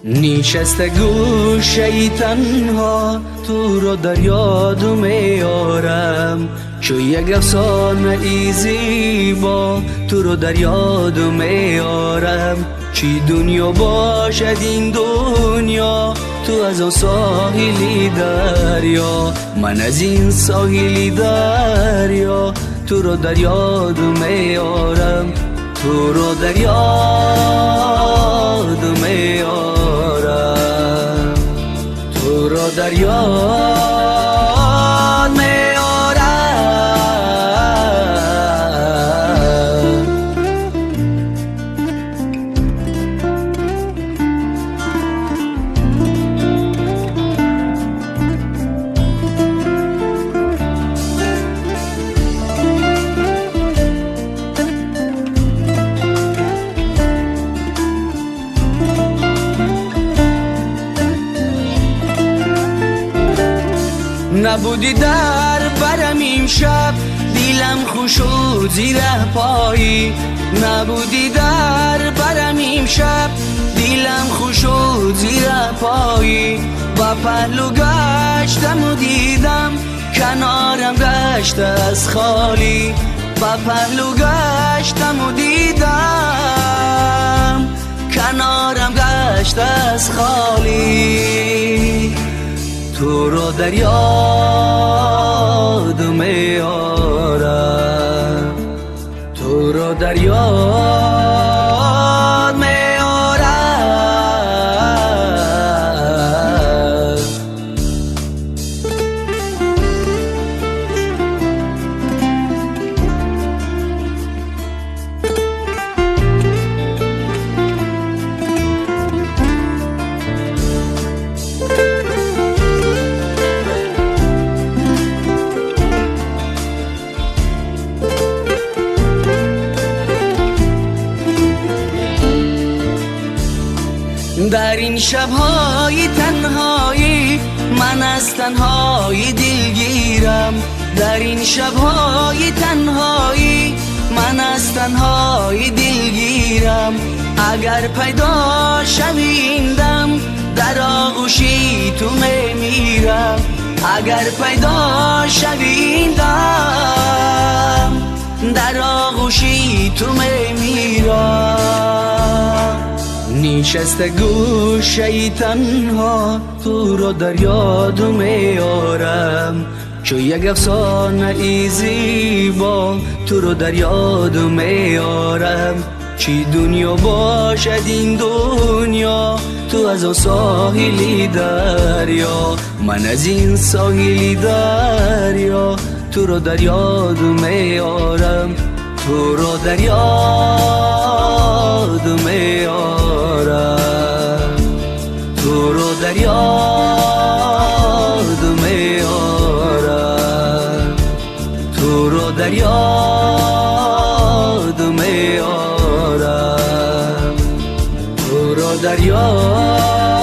نشسته گوشه تنها تو رو در یاد میارم، چو یک افسانه ای زیبا تو رو در یاد میارم. چی دنیا باشد این دنیا، تو از آن ساحلی دریا، من از این ساحلی دریا تو رو در یاد میارم، تو رو در یاد میارم، تو رو در یاد میارم. نبودی در برم امشب، دیلم خوش و زیر پایی. نبودی در برم امشب، دیلم خوش و زیر پایی. با پهلو گشتم و دیدم کنارم گشت از خالی. با پهلو گشتم و دیدم کنارم گشت از خالی. تو رو در یاد میارم، تو رو در یاد میارم. در این شب‌های تنهایی من از تنهایی دلگیرم. در این شب‌های تنهایی من از تنهایی دلگیرم. اگر پیدا شویندم در آغوشی تو میمیرم. اگر پیدا شویندم در آغوشی تو میمیرم. نشسته گوشه تنها تو رو در یاد میارم، چو یک افسانه ای زیبا تو رو در یاد میارم. چی دنیا باشد این دنیا، تو از آن ساحلی دریا، من از این ساحلی دریا تو رو در یاد میارم، تو رو در یاد میارم، تو رو در یاد میارم، تو رو در یاد میارم، تو رو در یاد